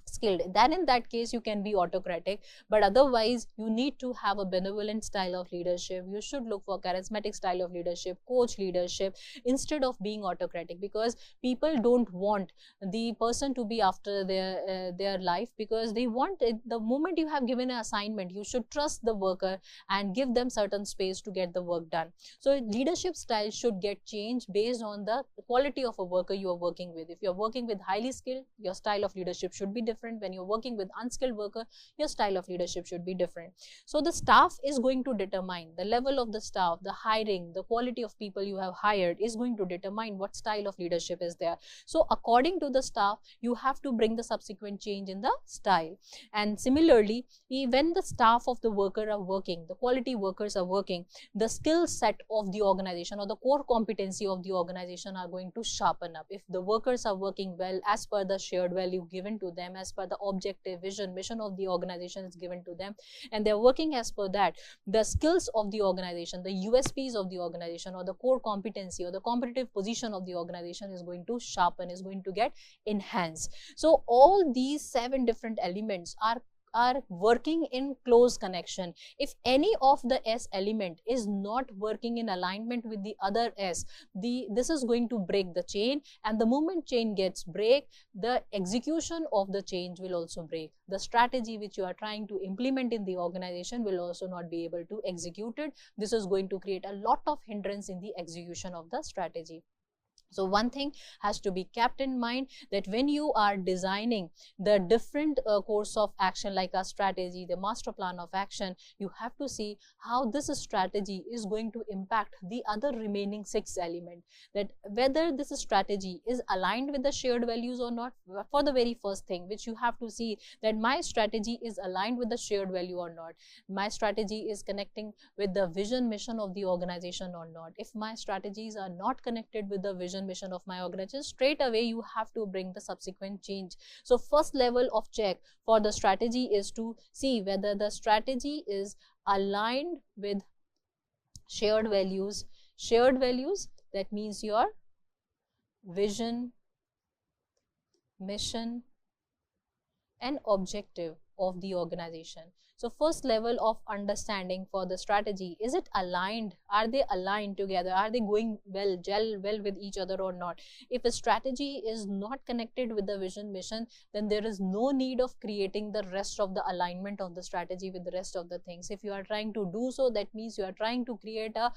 skilled, then in that case you can be autocratic. But otherwise, you need to have a benevolent style of leadership. You should look for charismatic style of leadership, coach leadership, instead of being autocratic, because people don't want the person to be after their life, because they want it. The moment you have given an assignment, you should trust the worker and give them certain space to get the work done. So leadership style should get changed based on the quality of a worker you are working with. If you are working with highly skilled, your style of leadership should be different. When you're working with unskilled worker, your style of leadership should be different. So the staff is going to determine the level of the staff, the hiring, the quality of people you have hired is going to determine what style of leadership is there. So according to the staff, you have to bring the subsequent change in the style. And similarly, when the staff of the worker are working, the quality workers are working, the skill set of the organization or the core competency of the organization are going to sharpen up. If the workers are working well as per the shared value given to them, as per the objective, vision, mission of the organization is given to them, and they're working as per that, the skills of the organization, the USPs of the organization, or the core competency or the competitive position of the organization is going to sharpen, is going to get enhanced. So all these 7 different elements are working in close connection. If any of the S element is not working in alignment with the other S, this is going to break the chain, and the moment chain gets break, the execution of the change will also break. The strategy which you are trying to implement in the organization will also not be able to execute it. This is going to create a lot of hindrance in the execution of the strategy. So one thing has to be kept in mind, that when you are designing the different course of action like a strategy, the master plan of action, you have to see how this strategy is going to impact the other remaining 6 elements, that whether this strategy is aligned with the shared values or not. For the very first thing which you have to see, that my strategy is aligned with the shared value or not. My strategy is connecting with the vision, mission of the organization or not. If my strategies are not connected with the vision, mission of my organization, straight away you have to bring the subsequent change. So first level of check for the strategy is to see whether the strategy is aligned with shared values. Shared values, that means your vision, mission and objective of the organization. So first level of understanding for the strategy, is it aligned? Are they aligned together? Are they going well, gel well with each other or not? If a strategy is not connected with the vision, mission, then there is no need of creating the rest of the alignment of the strategy with the rest of the things. If you are trying to do so, that means you are trying to create a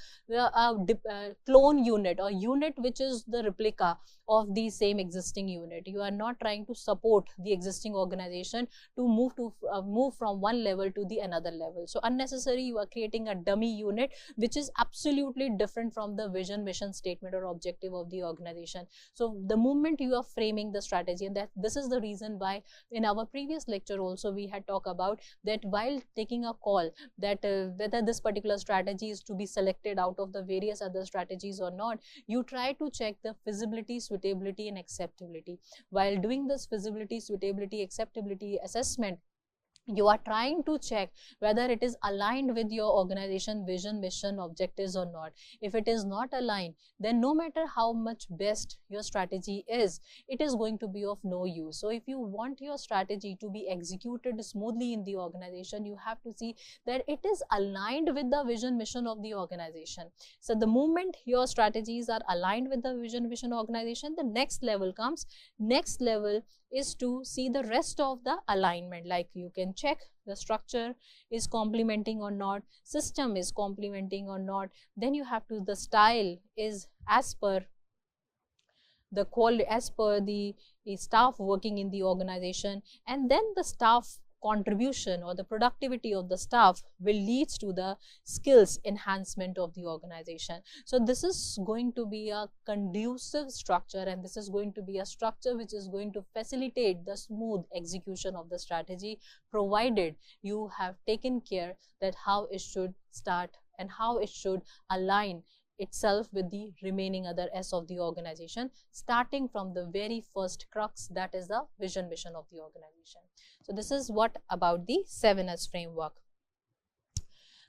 clone unit, or unit which is the replica of the same existing unit. You are not trying to support the existing organization to move from one level to the another level. So unnecessary, you are creating a dummy unit which is absolutely different from the vision, mission statement or objective of the organization. So the moment you are framing the strategy, and that this is the reason why in our previous lecture also we had talked about that while taking a call that whether this particular strategy is to be selected out of the various other strategies or not, you try to check the feasibility, suitability and acceptability. While doing this feasibility, suitability, acceptability assessment, You are trying to check whether it is aligned with your organization vision, mission, objectives or not. If it is not aligned, then no matter how much best your strategy is, it is going to be of no use. So if you want your strategy to be executed smoothly in the organization, you have to see that it is aligned with the vision, mission of the organization. So the moment your strategies are aligned with the vision, mission organization, the next level comes. Next level is to see the rest of the alignment, like you can check the structure is complementing or not, system is complementing or not, then you have to, the style is as per the quality, as per the staff working in the organization, and then the staff contribution or the productivity of the staff will lead to the skills enhancement of the organization. So this is going to be a conducive structure, and this is going to be a structure which is going to facilitate the smooth execution of the strategy, provided you have taken care that how it should start and how it should align itself with the remaining other S of the organization, starting from the very first crux, that is the vision, mission of the organization. So this is what about the 7S framework.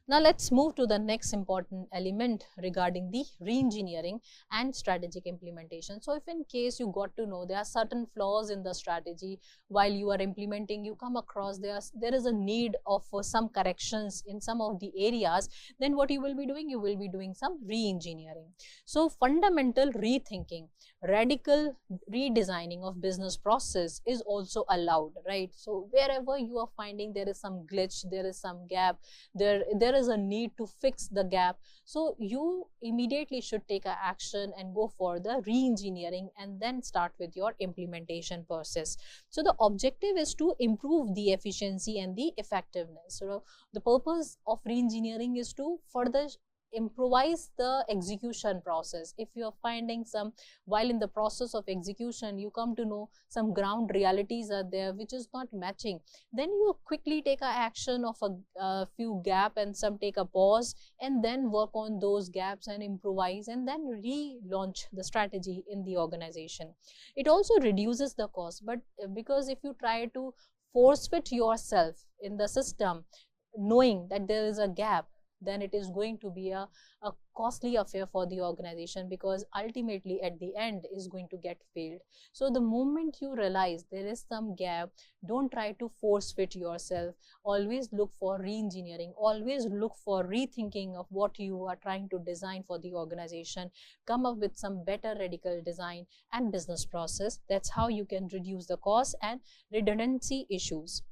Now let's move to the next important element regarding the re-engineering and strategic implementation. So if in case you got to know there are certain flaws in the strategy while you are implementing, you come across there is a need of some corrections in some of the areas, then what you will be doing? You will be doing some re-engineering. So fundamental rethinking, radical redesigning of business process is also allowed, right? So wherever you are finding there is some glitch, there is some gap, there is a need to fix the gap, so you immediately should take a action and go for the re-engineering and then start with your implementation process. So the objective is to improve the efficiency and the effectiveness. So the purpose of re-engineering is to further improvise the execution process. If you are finding some, while in the process of execution you come to know some ground realities are there which is not matching, then you quickly take a action of a few gap and some take a pause and then work on those gaps and improvise and then relaunch the strategy in the organization. It also reduces the cost, but because if you try to force fit yourself in the system knowing that there is a gap, then it is going to be a costly affair for the organization, because ultimately at the end is going to get failed. So the moment you realize there is some gap, don't try to force fit yourself. Always look for re-engineering, always look for rethinking of what you are trying to design for the organization. Come up with some better radical design and business process. That's how you can reduce the cost and redundancy issues,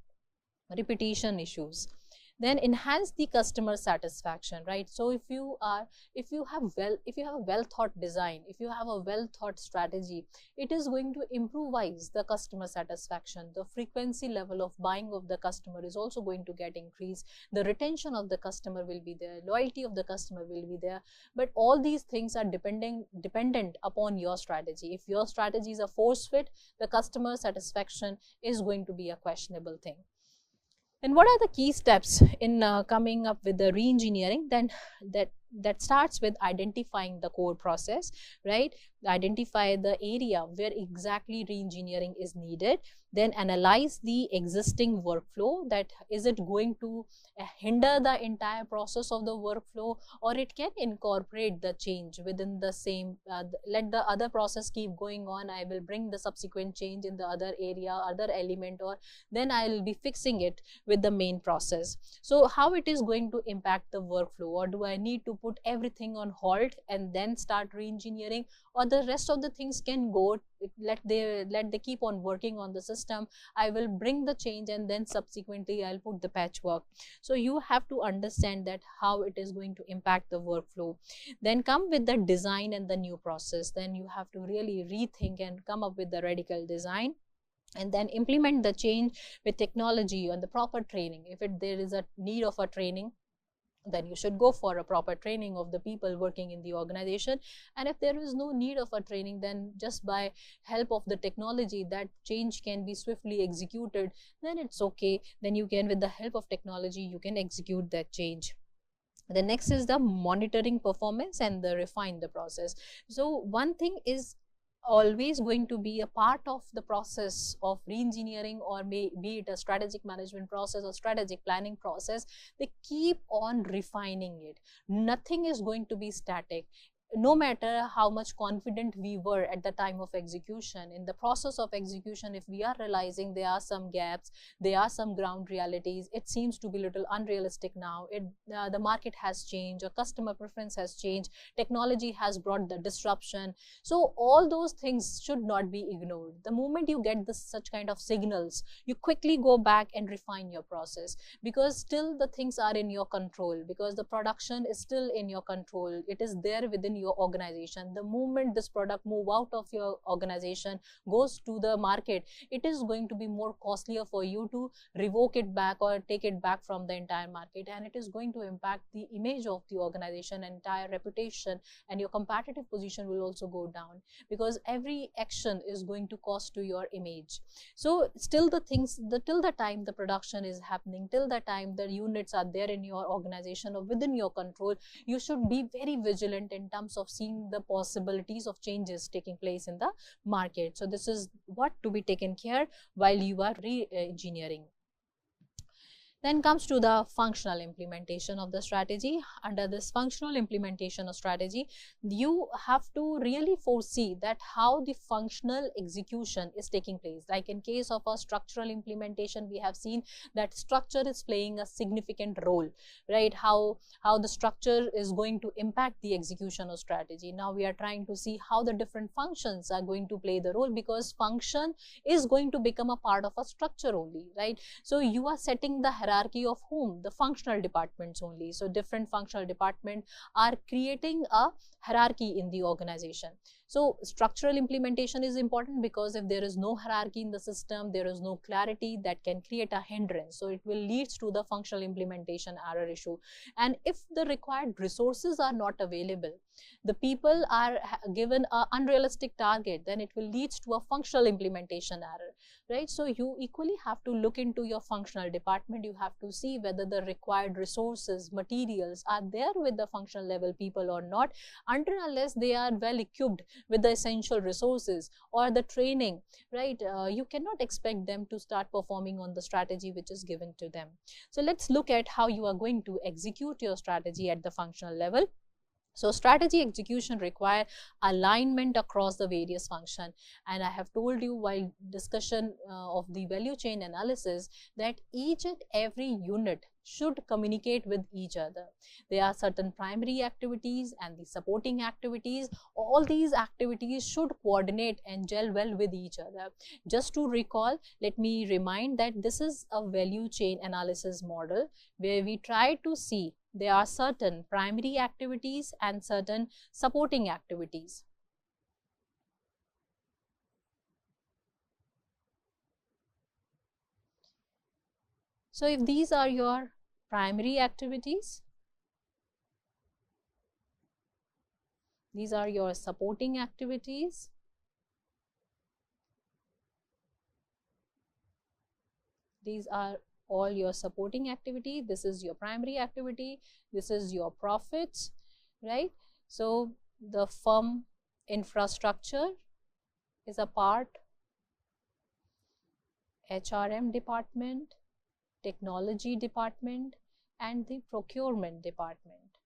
repetition issues. Then enhance the customer satisfaction, right? So if you have a well thought design, if you have a well thought strategy, it is going to improvise the customer satisfaction. The frequency level of buying of the customer is also going to get increased. The retention of the customer will be there, loyalty of the customer will be there. But all these things are dependent upon your strategy. If your strategy is a force fit, the customer satisfaction is going to be a questionable thing. And what are the key steps in coming up with the re-engineering? Then that starts with identifying the core process, right? Identify the area where exactly re-engineering is needed. Then analyze the existing workflow, that is it going to hinder the entire process of the workflow, or it can incorporate the change within the same, let the other process keep going on, I will bring the subsequent change in the other area, other element, or then I will be fixing it with the main process. So how it is going to impact the workflow, or do I need to put everything on hold and then start re-engineering, or the rest of the things can go, let they keep on working on the system, I will bring the change and then subsequently I'll put the patchwork. So you have to understand that how it is going to impact the workflow. Then come with the design and the new process. Then you have to really rethink and come up with the radical design, and then implement the change with technology and the proper training. If there is a need of a training, then you should go for a proper training of the people working in the organization. And if there is no need of a training, then just by help of the technology that change can be swiftly executed, then it's okay. Then you can, with the help of technology, you can execute that change. The next is the monitoring performance and the refine the process. So one thing is always going to be a part of the process of re-engineering, or be it a strategic management process or strategic planning process. They keep on refining it. Nothing is going to be static. No matter how much confident we were at the time of execution, in the process of execution, if we are realizing there are some gaps, there are some ground realities, it seems to be a little unrealistic now, the market has changed, or customer preference has changed, technology has brought the disruption. So all those things should not be ignored. The moment you get such kind of signals, you quickly go back and refine your process, because still the things are in your control, because the production is still in your control. It is there within your organization. The moment this product move out of your organization, goes to the market, it is going to be more costlier for you to revoke it back or take it back from the entire market, and it is going to impact the image of the organization, entire reputation, and your competitive position will also go down, because every action is going to cost to your image. So still the things, till the time the production is happening, till the time the units are there in your organization or within your control, you should be very vigilant in terms of seeing the possibilities of changes taking place in the market. So this is what to be taken care while you are re-engineering. Then comes to the functional implementation of the strategy. Under this functional implementation of strategy, you have to really foresee that how the functional execution is taking place. Like in case of a structural implementation, we have seen that structure is playing a significant role, right? How the structure is going to impact the execution of strategy. Now we are trying to see how the different functions are going to play the role, because function is going to become a part of a structure only, right? So you are setting the hierarchy of whom? The functional departments only. So different functional departments are creating a hierarchy in the organization. So structural implementation is important, because if there is no hierarchy in the system, there is no clarity, that can create a hindrance. So it will lead to the functional implementation error issue. And if the required resources are not available, the people are given an unrealistic target, then it will lead to a functional implementation error, right? So you equally have to look into your functional department. You have to see whether the required resources, materials are there with the functional level people or not. Until unless they are well equipped with the essential resources or the training, right, you cannot expect them to start performing on the strategy which is given to them. So let's look at how you are going to execute your strategy at the functional level. So strategy execution require alignment across the various functions, and I have told you while discussion of the value chain analysis that each and every unit should communicate with each other. There are certain primary activities and the supporting activities. All these activities should coordinate and gel well with each other. Just to recall, let me remind that this is a value chain analysis model where we try to see there are certain primary activities and certain supporting activities. So if these are your primary activities, these are your supporting activities, these are all your supporting activity, this is your primary activity, this is your profits, right? So the firm infrastructure is a part, HRM department, technology department, and the procurement department.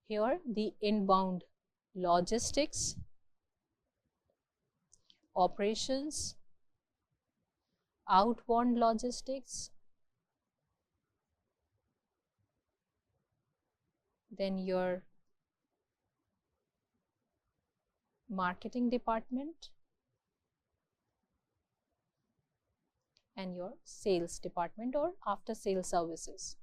Here the inbound logistics, operations, outbound logistics, then your marketing department, and your sales department or after sales services.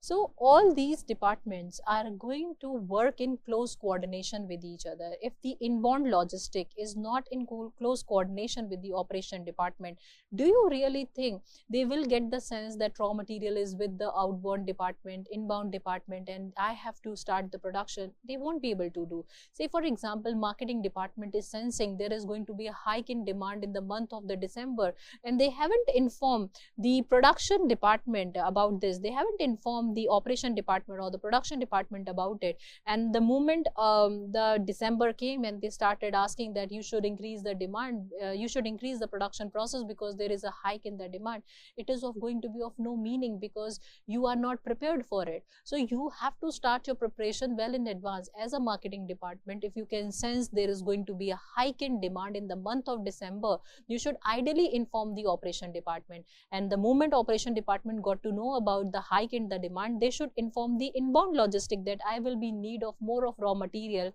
So all these departments are going to work in close coordination with each other. If the inbound logistic is not in close coordination with the operation department, do you really think they will get the sense that raw material is with the outbound department, inbound department, and I have to start the production? They won't be able to do. Say for example, marketing department is sensing there is going to be a hike in demand in the month of the December, and they haven't informed the production department about this. They haven't informed the operation department or the production department about it. And the moment the December came and they started asking that you should increase the demand, you should increase the production process because there is a hike in the demand, it is going to be of no meaning because you are not prepared for it. So you have to start your preparation well in advance. As a marketing department, if you can sense there is going to be a hike in demand in the month of December, you should ideally inform the operation department. And the moment operation department got to know about the hike in the demand, they should inform the inbound logistic that I will be in need of more of raw material,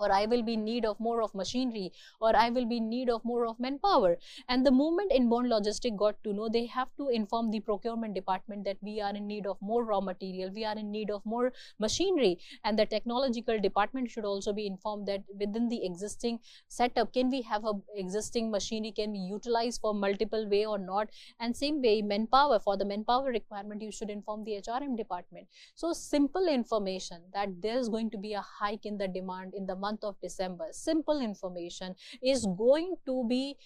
or I will be in need of more of machinery, or I will be in need of more of manpower. And the moment inbound logistic got to know, they have to inform the procurement department that we are in need of more raw material, we are in need of more machinery. And the technological department should also be informed that within the existing setup, can we have a existing machinery, can we utilize for multiple way or not. And same way, manpower, for the manpower requirement, you should inform the HRM department. So simple information that there is going to be a hike in the demand in the month of December, simple information is going to be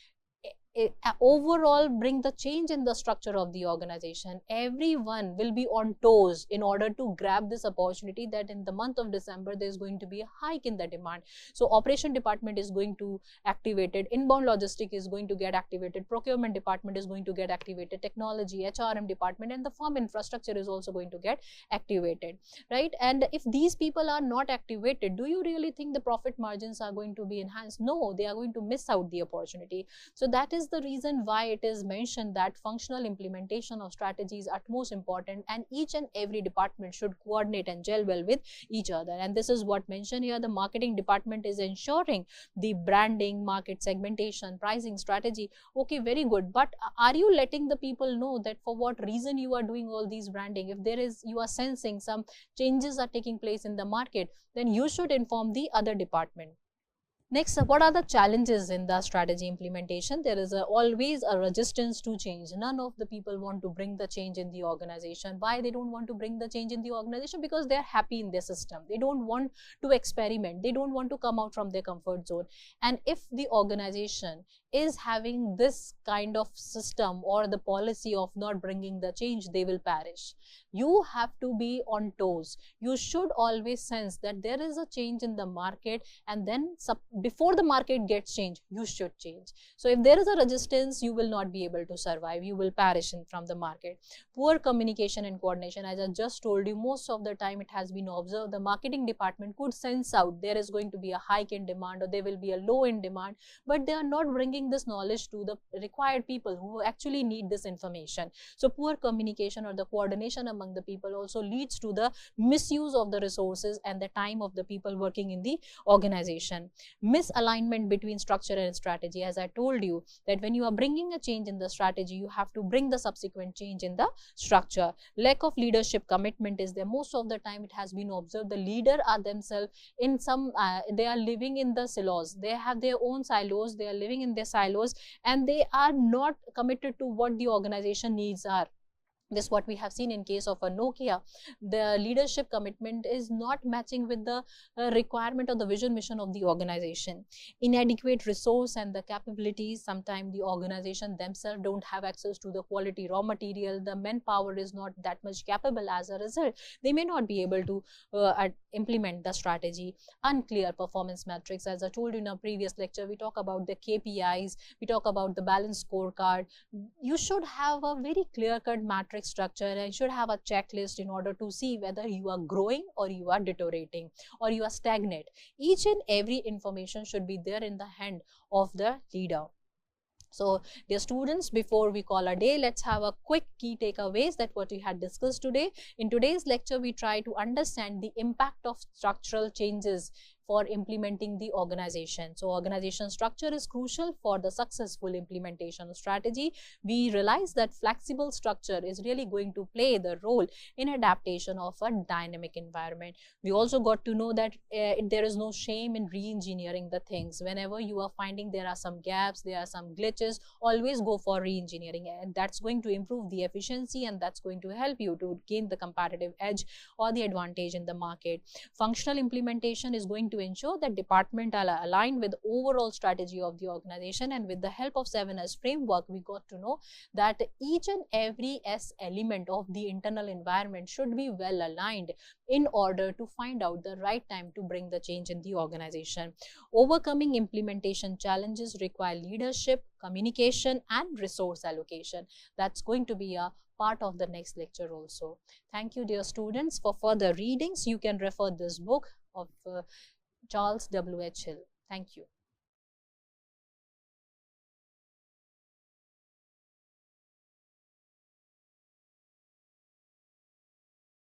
overall bring the change in the structure of the organization. Everyone will be on toes in order to grab this opportunity that in the month of December there is going to be a hike in the demand. So operation department is going to activate it, inbound logistic is going to get activated, procurement department is going to get activated, technology, HRM department, and the firm infrastructure is also going to get activated, right? And if these people are not activated, do you really think the profit margins are going to be enhanced? No, they are going to miss out the opportunity. So that is the reason why it is mentioned that functional implementation of strategy is utmost important, and each and every department should coordinate and gel well with each other. And this is what mentioned here. The marketing department is ensuring the branding, market segmentation, pricing strategy. Okay, very good, but are you letting the people know that for what reason you are doing all these branding? If there is, you are sensing some changes are taking place in the market, then you should inform the other department. Next, what are the challenges in the strategy implementation? There is always a resistance to change. None of the people want to bring the change in the organization. Why they don't want to bring the change in the organization? Because they are happy in their system. They don't want to experiment. They don't want to come out from their comfort zone. And if the organization is having this kind of system or the policy of not bringing the change, they will perish. You have to be on toes. You should always sense that there is a change in the market, and then before the market gets changed, you should change. So if there is a resistance, you will not be able to survive. You will perish from the market. Poor communication and coordination, as I just told you, most of the time it has been observed, the marketing department could sense out there is going to be a hike in demand or there will be a low in demand, but they are not bringing this knowledge to the required people who actually need this information. So poor communication or the coordination among the people also leads to the misuse of the resources and the time of the people working in the organization. Misalignment between structure and strategy. As I told you that when you are bringing a change in the strategy, you have to bring the subsequent change in the structure. Lack of leadership commitment is there. Most of the time it has been observed the leader are themselves in some they are living in the silos. They have their own silos, they are living in their silos, and they are not committed to what the organization needs are. This is what we have seen in case of a Nokia. The leadership commitment is not matching with the requirement of the vision mission of the organization. Inadequate resource and the capabilities. Sometimes the organization themselves don't have access to the quality raw material. The manpower is not that much capable. As a result, they may not be able to implement the strategy. Unclear performance metrics. As I told you in a previous lecture, we talk about the KPIs, we talk about the balanced scorecard. You should have a very clear-cut matrix structure, and should have a checklist in order to see whether you are growing or you are deteriorating or you are stagnant. Each and every information should be there in the hand of the leader. So dear students, before we call a day, let's have a quick key takeaways that what we had discussed today. In today's lecture, we try to understand the impact of structural changes for implementing the organization. So organization structure is crucial for the successful implementation of strategy. We realize that flexible structure is really going to play the role in adaptation of a dynamic environment. We also got to know that there is no shame in re-engineering the things. Whenever you are finding there are some gaps, there are some glitches, always go for re-engineering, and that's going to improve the efficiency, and that's going to help you to gain the competitive edge or the advantage in the market. Functional implementation is going to to ensure that department are aligned with the overall strategy of the organization, and with the help of 7S framework, we got to know that each and every S element of the internal environment should be well aligned in order to find out the right time to bring the change in the organization. Overcoming implementation challenges require leadership, communication, and resource allocation. That's going to be a part of the next lecture also. Thank you, dear students. For further readings, you can refer this book of Charles W.H. Hill. Thank you.